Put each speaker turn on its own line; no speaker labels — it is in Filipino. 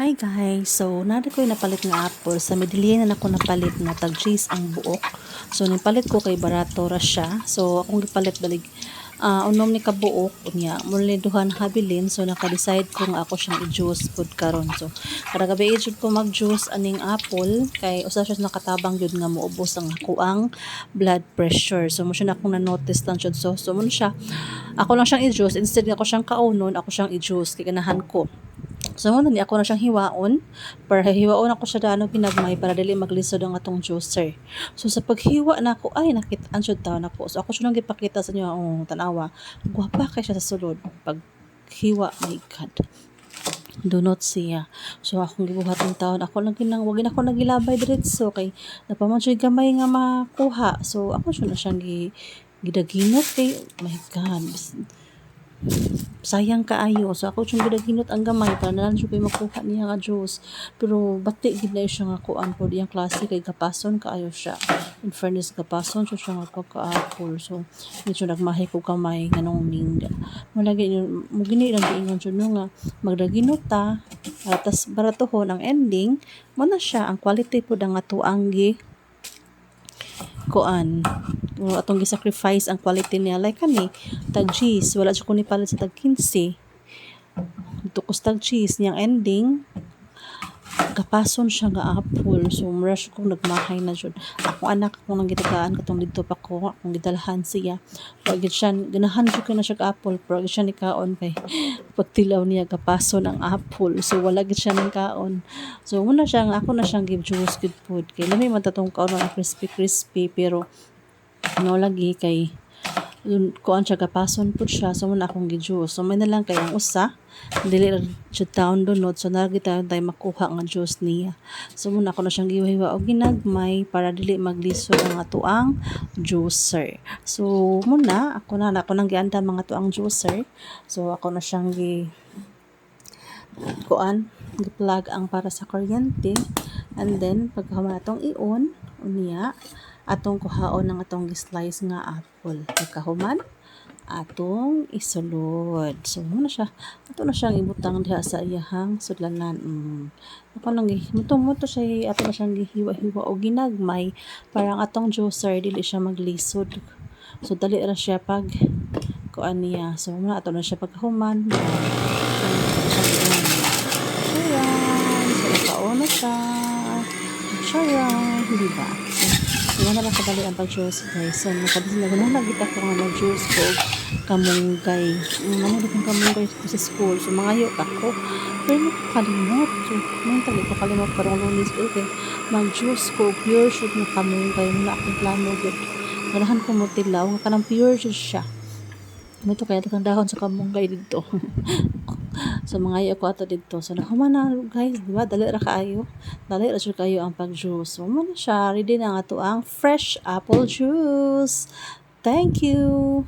Hi guys! So, nari ko yung napalit nga apple. Sa Medellin na ako napalit na tag-cheese ang buok. So, nipalit ko kay barato ra siya. So, akong gipalit balig unom ni kabuok unya muli duhan habilin. So, naka-decide ko nga ako siyang i-juice food karon. So, kada gabi jud ko mag-juice aning apple kay usa siya nakatabang jud nga moubos ang kuang blood pressure. So, mo siya na akong na-notice lang jud. So, mo siya ako lang siyang i-juice instead nga ako siyang kaunon, ako siyang i-juice kay ganahan ko. So, muna ni ako na siyang hiwaon. Para hiwaon ako siya daano ginagmay para dili maglisod ang atong juicer. So, sa paghiwa na ako, ay, nakitaan siya taon ako. So, ako siya nang gipakita sa inyo, tanawa. Guwapa kay siya sa sulod. Paghiwa, my God. Do not siya. So, akong gibuhat ng taon. Ako lang wagin ako nagilabay diretso. Kay, napamansoy gamay nga makuha. So, ako siya na siyang gidaginot kay, my God, sayang kaayo. So ako siyang gidaginot ang gamay para nalang siya kayo makuha niya nga juice. Pero bati gid na siya nga kuan po diyang klase kay gapason kaayo siya. In fairness gapason so siya nga ka-apple. So medyo nagmahay ko kamay nganong ning malagi mo gini lang giingon jud no nga magdaginot ta tas baratohon ang ending mo na siya ang quality po nga tuang gi kuan atong gi-sacrifice ang quality niya like kani tag cheese wala siya kuni palit sa tag 15 tukos tag cheese niyang ending kapason siya nga apple. So rush ko nagmahay na jud ako anak ko nang gitagaan katong didto pa ko akong gidalhan siya pag siya ganahan jud ko na siya apple pero siya ni kaon kay pagtilaw niya kapason ang apple. So wala gid siya ng kaon. So muna siya nga ako na siyang give juice good food kay lami man tatong kaon na crispy pero no lagi kay kuan siya kapason pud siya. So muna akong gi-juice. So may na lang kay ang usa dili ra jud taon donot. So nagi tayo makuha nga juice niya. So muna ako na siyang gihiwa og ginagmay para dili maglisod ang atuang juicer. So muna ako nang gianda mga tuang juicer. So ako na siyang gi-plug ang para sa kuryente. And then pagkahuman atong i-on unya atong kuhaon ng atong slice nga apple. Pagkahuman atong isulod. So muna siya ato na siyang ibutang diha sa iyahang sudlanan. Ako nang muto siya ato na siyang gihiwa-hiwa o ginagmay para ang atong juicer dili siya maglisod. So dali ra siya pag kuan niya. So muna ato na siya pagkahuman. So nakaon na siya. Charan, di ba? So, wala na kadali ang pag-juice guys. So, nagita ko nga mag-juice ko kamunggay. Manali kong kamunggay sa school. So, mga yuk ako. Pero nakalimot. So, mentally ko kalimot parang lunis ko. Okay. Mag-juice ko. Pure shoot na kamunggay. Muna akong plano. Ganahan ko mo tilaw. Nga kanang pure shoot siya. Ito kaya kang dahon sa kamunggay dito. So mga iyo ko ato dito. So nahuman na guys, di ba? Dali ra kaayo. Dali ra jud kayo ang pag-juice. So mo na siya ready na nga to ang fresh apple juice. Thank you.